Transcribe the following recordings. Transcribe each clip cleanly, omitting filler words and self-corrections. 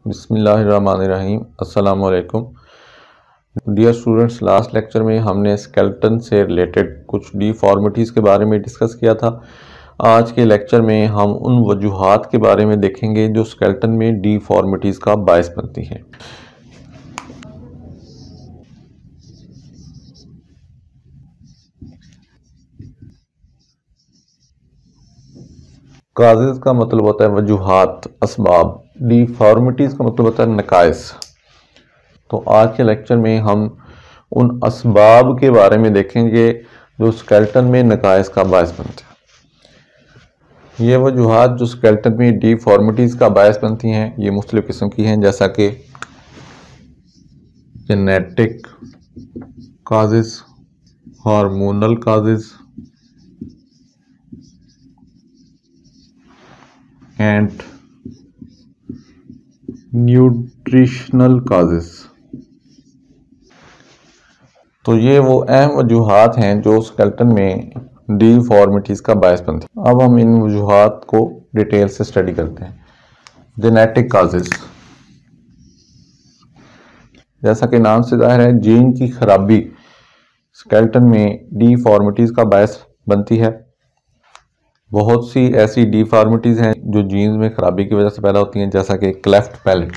बिस्मिल्लाहिर्रहमानिर्रहीम। अस्सलाम वालेकुम डियर स्टूडेंट्स। लास्ट लेक्चर में हमने स्केलेटन से रिलेटेड कुछ डिफॉर्मिटीज़ के बारे में डिस्कस किया था। आज के लेक्चर में हम उन वजूहात के बारे में देखेंगे जो स्केलेटन में डिफॉर्मिटीज़ का बायस बनती हैं। काजेज़ का मतलब होता है वजूहात, असबाब। डिफॉर्मिटीज़ का मतलब होता है नकाइस। तो आज के लेक्चर में हम उन असबाब के बारे में देखेंगे जो स्केलेटन में नकाइस का बायस बनते हैं। ये वजूहात जो स्केलेटन में डिफॉर्मिटीज़ का बायस बनती हैं ये मुख्तलिफ़ किस्म की हैं, जैसा कि genetic causes, hormonal causes and nutritional causes. तो ये वो अहम वजूहात हैं जो स्केलेटन में डिफॉर्मिटीज़ का बायस बनती हैं। अब हम इन वजूहात को डिटेल से स्टडी करते हैं। जेनेटिक काजेज़, जैसा कि नाम से जाहिर है, जीन की खराबी स्केलेटन में डिफॉर्मिटीज़ का बायस बनती है। बहुत सी ऐसी डिफॉर्मिटीज़ हैं जो जीन्स में खराबी की वजह से पैदा होती हैं, जैसा कि क्लेफ्ट पैलेट।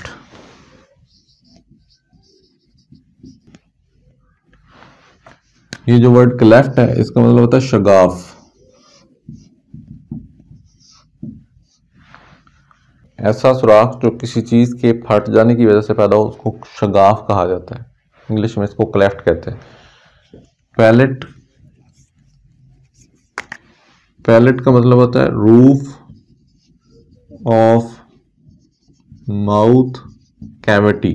ये जो वर्ड क्लेफ्ट है इसका मतलब होता है शगाफ। ऐसा सुराख जो किसी चीज के फट जाने की वजह से पैदा हो उसको शगाफ कहा जाता है। इंग्लिश में इसको क्लेफ्ट कहते हैं। पैलेट, पैलेट का मतलब होता है रूफ ऑफ माउथ कैविटी।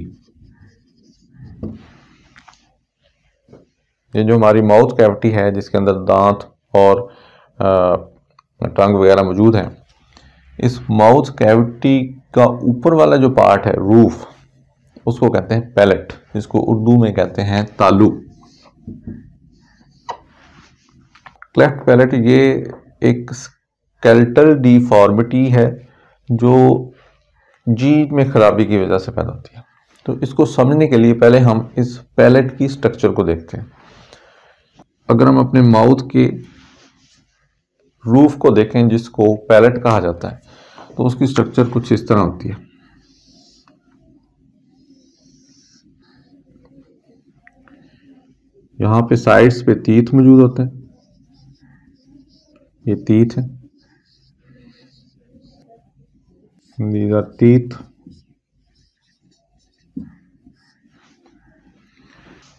ये जो हमारी माउथ कैविटी है जिसके अंदर दांत और टंग वगैरह मौजूद हैं, इस माउथ कैविटी का ऊपर वाला जो पार्ट है रूफ, उसको कहते हैं पैलेट, जिसको उर्दू में कहते हैं तालु। क्लेफ्ट पैलेट ये एक स्केलेटल डिफॉर्मिटी है जो जीन में खराबी की वजह से पैदा होती है। तो इसको समझने के लिए पहले हम इस पैलेट की स्ट्रक्चर को देखते हैं। अगर हम अपने माउथ के रूफ को देखें जिसको पैलेट कहा जाता है, तो उसकी स्ट्रक्चर कुछ इस तरह होती है। यहाँ पे साइड्स पे तीत मौजूद होते हैं, ये तीत है, these are teeth।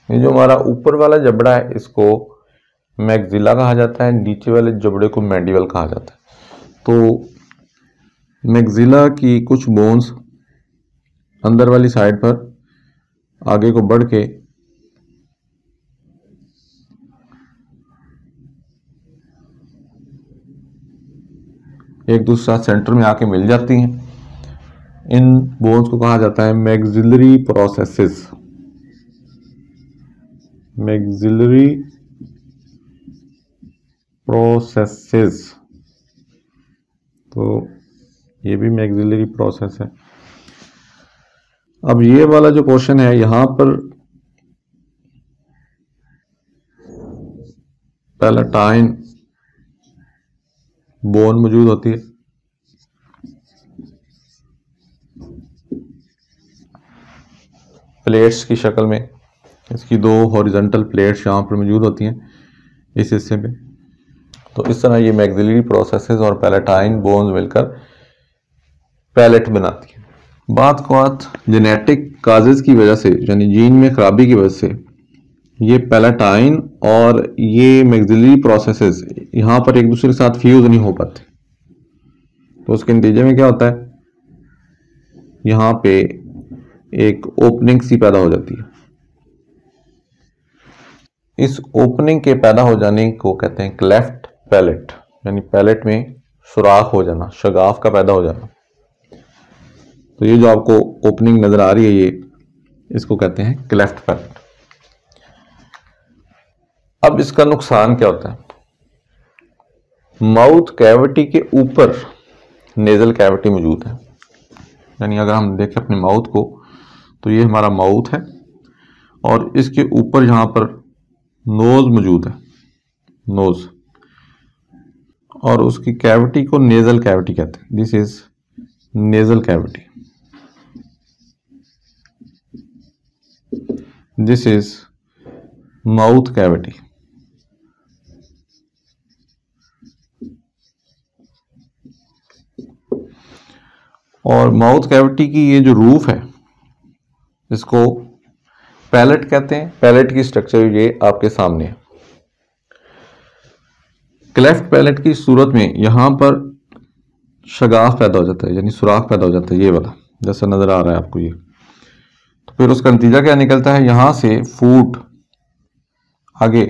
ये जो हमारा ऊपर वाला जबड़ा है इसको मैक्सिला कहा जाता है, नीचे वाले जबड़े को मैंडिबल कहा जाता है। तो मैक्सिला की कुछ बोन्स अंदर वाली साइड पर आगे को बढ़ के एक दूसरा सेंटर में आके मिल जाती हैं। इन बोन्स को कहा जाता है मैक्सिलरी प्रोसेसेस। मैक्सिलरी प्रोसेसेस, तो ये भी मैक्सिलरी प्रोसेस है। अब ये वाला जो पोर्शन है यहां पर पैलेटाइन बोन मौजूद होती है। प्लेट्स की शक्ल में इसकी दो हॉरिजॉन्टल प्लेट्स यहाँ पर मौजूद होती हैं इस हिस्से में। तो इस तरह ये मैक्सिलरी प्रोसेसेस और पैलेटाइन बोन्स मिलकर पैलेट बनाती है। बात जेनेटिक काजेज की वजह से, यानी जीन में खराबी की वजह से, ये पैलेटाइन और ये मैक्सिलरी प्रोसेसेस यहाँ पर एक दूसरे के साथ फ्यूज नहीं हो पाते। तो उसके नतीजे में क्या होता है, यहाँ पे एक ओपनिंग सी पैदा हो जाती है। इस ओपनिंग के पैदा हो जाने को कहते हैं क्लेफ्ट पैलेट, यानी पैलेट में सुराख हो जाना, शगाफ का पैदा हो जाना। तो ये जो आपको ओपनिंग नजर आ रही है ये, इसको कहते हैं क्लेफ्ट पैलेट। अब इसका नुकसान क्या होता है, माउथ कैविटी के ऊपर नेजल कैविटी मौजूद है। यानी अगर हम देखें अपने माउथ को तो ये हमारा माउथ है और इसके ऊपर यहाँ पर नोज मौजूद है, नोज, और उसकी कैविटी को नेजल कैविटी कहते हैं। This is nasal cavity, this is mouth cavity. और माउथ कैविटी की ये जो रूफ है इसको पैलेट कहते हैं। पैलेट की स्ट्रक्चर ये आपके सामने है। क्लेफ्ट पैलेट की सूरत में यहां पर शगाफ पैदा हो जाता है, यानी सुराख पैदा हो जाता है, ये वाला जैसा नजर आ रहा है आपको ये। तो फिर उसका नतीजा क्या निकलता है, यहां से फूड आगे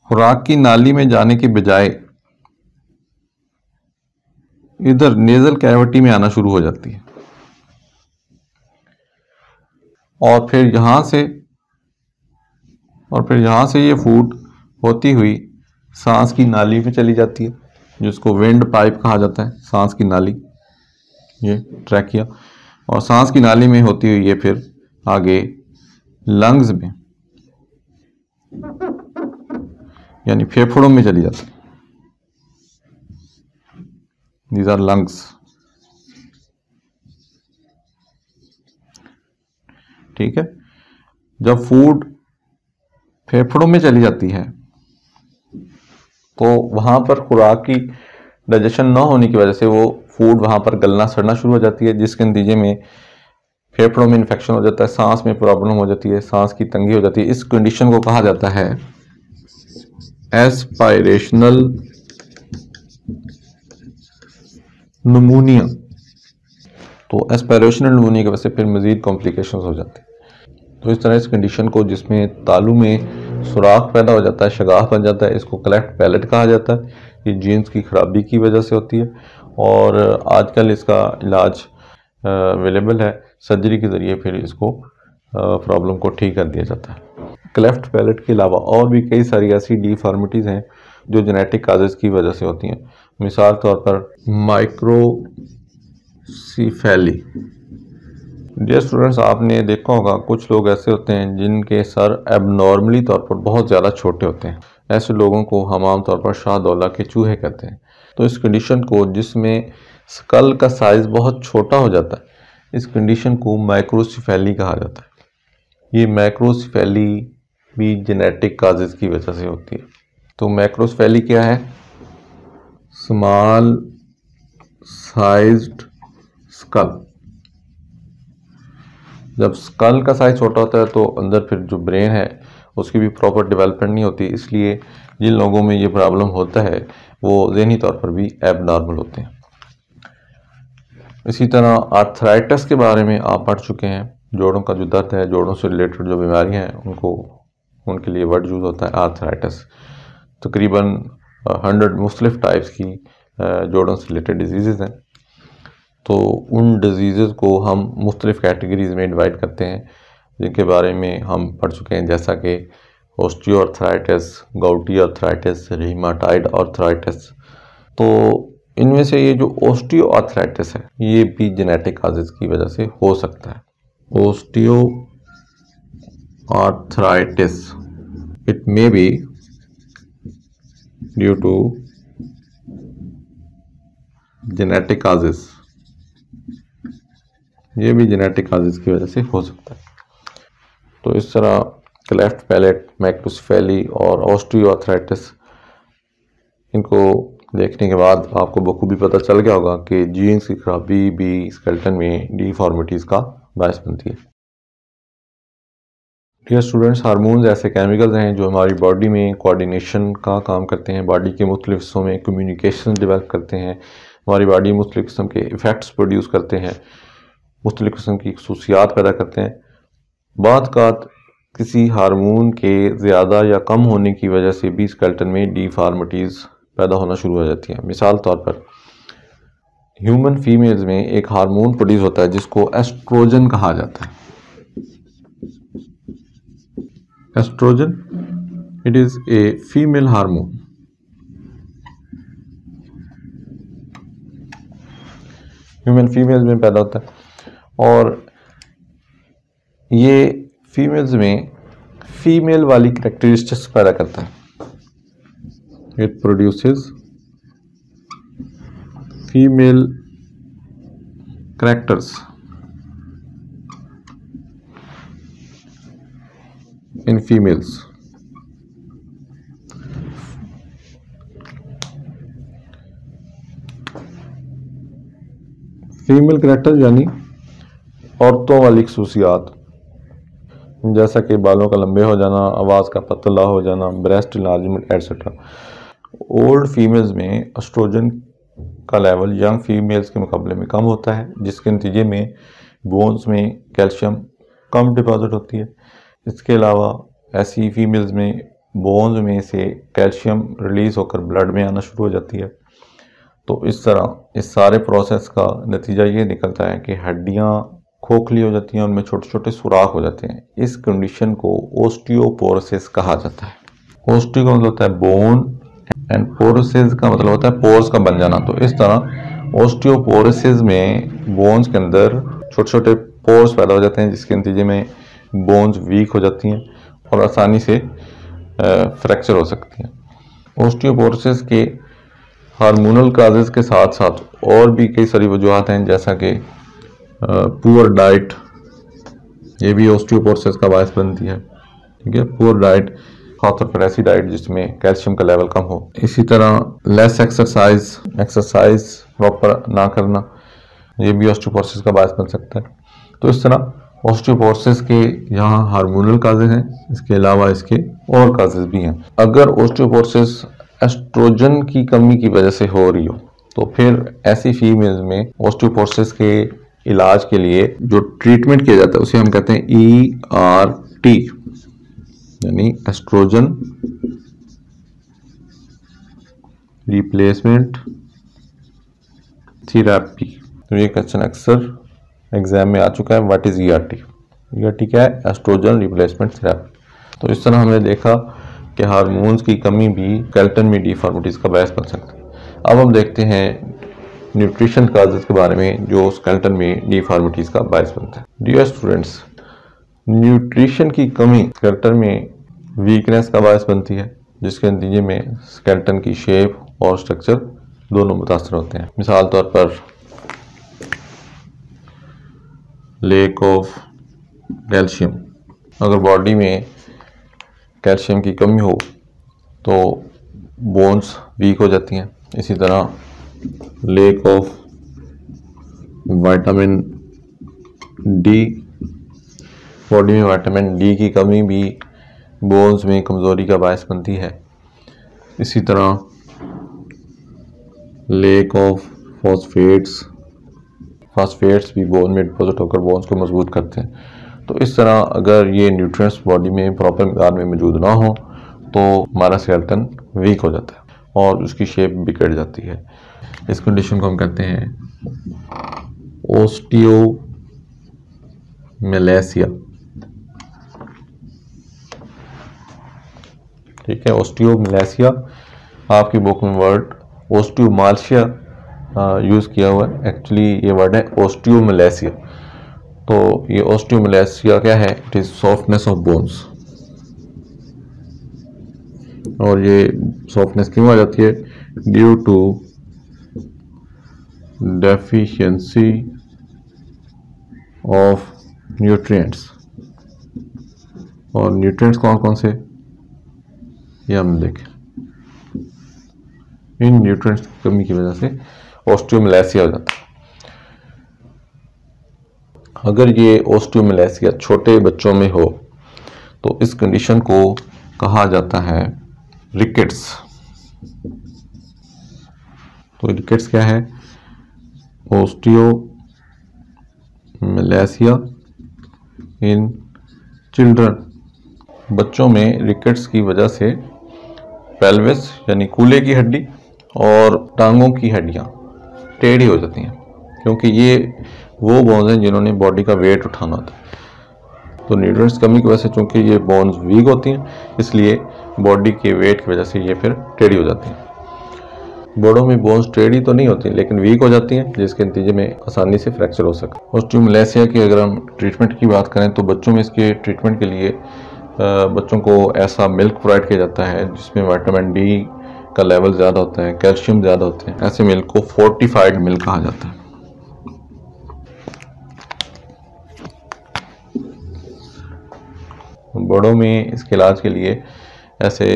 खुराक की नाली में जाने के बजाय इधर नेजल कैविटी में आना शुरू हो जाती है और फिर यहां से ये फूड होती हुई सांस की नाली में चली जाती है, जिसको विंड पाइप कहा जाता है, सांस की नाली, ये ट्रैकिया, और सांस की नाली में होती हुई ये फिर आगे लंग्स में यानी फेफड़ों में चली जाती है। These are lungs. ठीक है, जब फूड फेफड़ों में चली जाती है तो वहां पर खुराक की डाइजेशन न होने की वजह से वो फूड वहां पर गलना सड़ना शुरू हो जाती है, जिसके नतीजे में फेफड़ों में इन्फेक्शन हो जाता है, सांस में प्रॉब्लम हो जाती है, सांस की तंगी हो जाती है। इस कंडीशन को कहा जाता है एस्पायरेशनल निमोनिया। तो एस्पायरेशनल निमोनिया की वजह से फिर मजीद कॉम्प्लिकेशंस हो जाते हैं। तो इस तरह इस कंडीशन को जिसमें तालू में सुराख पैदा हो जाता है, शगाफ बन जाता है, इसको क्लेफ्ट पैलेट कहा जाता है। ये जीन्स की खराबी की वजह से होती है और आजकल इसका इलाज अवेलेबल है, सर्जरी के ज़रिए फिर इसको प्रॉब्लम को ठीक कर दिया जाता है। क्लेफ्ट पैलेट के अलावा और भी कई सारी ऐसी डिफॉर्मिटीज़ हैं जो जेनेटिक काजेज़ की वजह से होती हैं। मिसाल तौर पर माइक्रोसिफेली। डियर स्टूडेंट्स, आपने देखा होगा कुछ लोग ऐसे होते हैं जिनके सर एबनॉर्मली तौर पर बहुत ज़्यादा छोटे होते हैं। ऐसे लोगों को हम आम तौर पर शाहदौला के चूहे कहते हैं। तो इस कंडीशन को, जिसमें स्कल का साइज़ बहुत छोटा हो जाता है, इस कंडीशन को माइक्रोसिफेली कहा जाता है। ये माइक्रोसिफेली भी जेनेटिक काजेज़ की वजह से होती है। तो माइक्रोसिफेली क्या है? Small sized skull. जब स्कल का साइज छोटा होता है तो अंदर फिर जो ब्रेन है उसकी भी प्रॉपर डेवलपमेंट नहीं होती, इसलिए जिन लोगों में ये प्रॉब्लम होता है वो ज़हनी तौर पर भी एबनॉर्मल होते हैं। इसी तरह आर्थराइटिस के बारे में आप पढ़ चुके हैं। जोड़ों का जो दर्द है, जोड़ों से रिलेटेड जो बीमारियां हैं, उनके लिए वर्ड यूज़ होता है आर्थराइटिस। तकरीबन 100 मुख्तलिफ टाइप्स की जोड़ों से रिलेटेड डिजीज़ हैं। तो उन डिजीज़ को हम मुख्तलिफ कैटेगरीज़ में डिवाइड करते हैं, जिनके बारे में हम पढ़ चुके हैं, जैसा कि ऑस्टियोआर्थराइटिस, गाउटी आर्थराइटिस, रीमाटाइड आर्थराइटिस। तो इनमें से ये जो ऑस्टियोआर्थराइटिस है ये भी जेनेटिक काजेज़ की वजह से हो सकता है। Osteoarthritis, it may be due to genetic causes, ये भी जेनेटिक काजेज़ की वजह से हो सकता है। तो इस तरह क्लेफ्ट पैलेट, माइक्रोसिफेली और ऑस्टियोआर्थराइटिस, इनको देखने के बाद आपको बखूबी पता चल गया होगा कि जीन्स की खराबी भी स्केलेटन में डिफॉर्मिटीज़ का बायस बनती है। डियर स्टूडेंट्स, हार्मोन्स ऐसे केमिकल्स हैं जो हमारी बॉडी में कोऑर्डिनेशन का काम करते हैं, बॉडी के मुख्तलिफ हिस्सों में कम्युनिकेशन डेवलप करते हैं, हमारी बॉडी मुख्तलिफ किस्म के इफ़ेक्ट्स प्रोड्यूस करते हैं, मुख्तलिफ किस्म की खसूसियात पैदा करते हैं। बात किसी हार्मोन के ज़्यादा या कम होने की वजह से भी स्केलेटन में डिफॉर्मिटीज़ पैदा होना शुरू हो जाती हैं। मिसाल तौर पर ह्यूमन फीमेल्स में एक हार्मोन प्रोड्यूस होता है जिसको एस्ट्रोजन कहा जाता है। Oestrogen, it is a female hormone. Human females में पैदा होता है और ये फीमेल्स में फीमेल वाली कैरेक्टरिस्टिक्स पैदा करता है। It produces female characters in females. Female character यानी औरतों वाली खसूसियात, जैसा कि बालों का लंबे हो जाना, आवाज़ का पतला हो जाना, breast enlargement etcetera. Old females में एस्ट्रोजन का लेवल यंग फीमेल्स के मुकाबले में कम होता है, जिसके नतीजे में बोन्स में कैल्शियम कम डिपॉजिट होती है। इसके अलावा ऐसी फीमेल्स में बोन्स में से कैल्शियम रिलीज होकर ब्लड में आना शुरू हो जाती है। तो इस तरह इस सारे प्रोसेस का नतीजा ये निकलता है कि हड्डियाँ खोखली हो जाती हैं, उनमें छोटे छोटे सुराख हो जाते हैं। इस कंडीशन को ओस्टियोपोरोसिस कहा जाता है। ओस्टियो का मतलब होता है बोन एंड पोरोसिस का मतलब होता है पोर्स का बन जाना। तो इस तरह ओस्टियोपोरोसिस में बोन्स के अंदर छोटे छोटे पोर्स पैदा हो जाते हैं, जिसके नतीजे में बोन्स वीक हो जाती हैं और आसानी से फ्रैक्चर हो सकती हैं। ओस्टियोपोरोसिस के हार्मोनल काजेज़ के साथ साथ और भी कई सारी वजूहत हैं, जैसा कि पुअर डाइट, ये भी ओस्टियोपोरोसिस का बायस बनती है। ठीक है, पुअर डाइट, खासतौर पर ऐसी डाइट जिसमें कैल्शियम का लेवल कम हो। इसी तरह लेस एक्सरसाइज प्रॉपर ना करना, ये भी ओस्टियोपोरोसिस का बायस बन सकता है। तो इस तरह ओस्टियोपोरोसिस के यहाँ हार्मोनल काजेज़ हैं, इसके अलावा इसके और काजेज़ भी हैं। अगर ओस्टियोपोरोसिस एस्ट्रोजन की कमी की वजह से हो रही हो तो फिर ऐसी फीमेल्स में ओस्टियोपोरोसिस के इलाज के लिए जो ट्रीटमेंट किया जाता है उसे हम कहते हैं ERT, यानी एस्ट्रोजन रिप्लेसमेंट थेरेपी। तो ये क्वेश्चन अक्सर एग्जाम में आ चुका है, व्हाट इज ERT? ERT क्या है? Oestrogen replacement therapy. तो इस तरह हमने देखा कि हार्मोन्स की कमी भी स्केलेटन में डिफॉर्मिटीज का बायस बन सकता है। अब हम देखते हैं न्यूट्रिशन काजेज के बारे में जो स्केलेटन में डिफॉर्मिटीज का बायस बनता है। डियर स्टूडेंट्स, न्यूट्रिशन की कमी स्केलेटन में वीकनेस का बायस बनती है, जिसके नतीजे में स्केलेटन की शेप और स्ट्रक्चर दोनों मुतासर होते हैं। मिसाल तौर पर लैक ऑफ कैल्शियम, अगर बॉडी में कैल्शियम की कमी हो तो बोन्स वीक हो जाती हैं। इसी तरह lack of vitamin D, body में विटामिन डी की कमी भी बोन्स में कमज़ोरी का बायस बनती है। इसी तरह लैक ऑफ फॉस्फेट्स भी बोन में डिपॉजिट होकर बोन्स को मजबूत करते हैं। तो इस तरह अगर ये न्यूट्रिएंट्स बॉडी में प्रॉपर मिक़दार में मौजूद ना हो तो हमारा स्केलेटन वीक हो जाता है और उसकी शेप बिगड़ जाती है। इस कंडीशन को हम कहते हैं ओस्टियोमेलेसिया। ठीक है, ओस्टियोमेलेसिया। आपकी बुक में वर्ड ओस्टियोमाल्शिया यूज़ किया हुआ है, एक्चुअली ये वर्ड है ओस्टियोमेलेसिया। तो ये ओस्टियोमेलेसिया क्या है? It is softness of bones. और ये सॉफ्टनेस क्यों आ जाती है? Due to deficiency of nutrients. और न्यूट्रिएंट्स कौन कौन से, ये हम देखें। इन न्यूट्रिएंट्स की कमी की वजह से ओस्टियोमेलेसिया हो जाता है। अगर ये ओस्टियोमेलेसिया छोटे बच्चों में हो तो इस कंडीशन को कहा जाता है रिकेट्स। तो रिकेट्स क्या है? ओस्टियोमेलेसिया इन चिल्ड्रन। बच्चों में रिकेट्स की वजह से पेल्विस यानी कूल्हे की हड्डी और टांगों की हड्डियां टेढ़ी हो जाती हैं, क्योंकि ये वो बोन्स हैं जिन्होंने बॉडी का वेट उठाना होता है। तो न्यूट्रिएंट्स कमी की वजह से चूंकि ये बोन्स वीक होती हैं, इसलिए बॉडी के वेट की वजह से ये फिर टेढ़ी हो जाती हैं। बड़ों में बोन्स टेढ़ी तो नहीं होती लेकिन वीक हो जाती हैं, जिसके नतीजे में आसानी से फ्रैक्चर हो सकता है। ऑस्टियोमैलासिया की अगर हम ट्रीटमेंट की बात करें तो बच्चों में इसके ट्रीटमेंट के लिए बच्चों को ऐसा मिल्क प्रोवाइड किया जाता है जिसमें विटामिन डी का लेवल ज़्यादा होता है, कैल्शियम ज़्यादा होते हैं। ऐसे मिल्क को फोर्टिफाइड मिल्क कहा जाता है। बड़ों में इसके इलाज के लिए ऐसे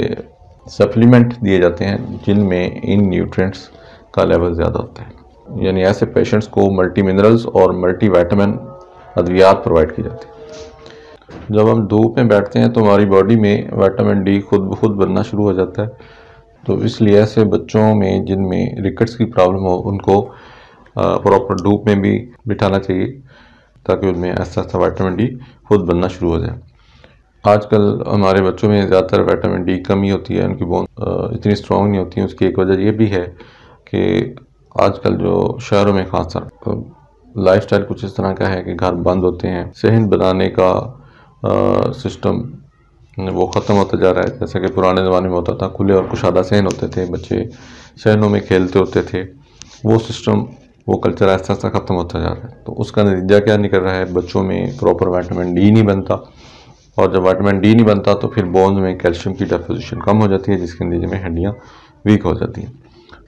सप्लीमेंट दिए जाते हैं जिनमें इन न्यूट्रिएंट्स का लेवल ज़्यादा होता है, यानी ऐसे पेशेंट्स को मल्टी मिनरल्स और मल्टी विटामिन अद्वियात प्रोवाइड की जाती है। जब हम धूप में बैठते हैं तो हमारी बॉडी में विटामिन डी खुद ब खुद बनना शुरू हो जाता है, तो इसलिए ऐसे बच्चों में जिनमें रिकेट्स की प्रॉब्लम हो उनको प्रॉपर धूप में भी बिठाना चाहिए ताकि उनमें ऐसा ऐसा विटामिन डी खुद बनना शुरू हो जाए। आजकल हमारे बच्चों में ज़्यादातर विटामिन डी कमी होती है, उनकी बोन इतनी स्ट्रॉन्ग नहीं होती है। उसकी एक वजह ये भी है कि आजकल जो शहरों में खासकर लाइफस्टाइल कुछ इस तरह का है कि घर बंद होते हैं, सेहत बनाने का सिस्टम वो ख़त्म होता जा रहा है। जैसे कि पुराने ज़माने में होता था, खुले और कुशादा सहन होते थे, बच्चे सहनों में खेलते होते थे, वो सिस्टम वो कल्चर ऐसा ऐसा ख़त्म होता जा रहा है। तो उसका नतीजा क्या निकल रहा है, बच्चों में प्रॉपर विटामिन डी नहीं बनता, और जब विटामिन डी नहीं बनता तो फिर बोन्स में कैल्शियम की डेपोजिशन कम हो जाती है, जिसके नतीजे में हड्डियाँ वीक हो जाती हैं।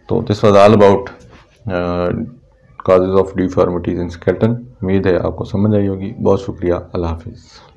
तो this was all about causes of deformities in skeleton. उम्मीद है आपको समझ आई होगी। बहुत शुक्रिया। अल्लाह हाफिज़।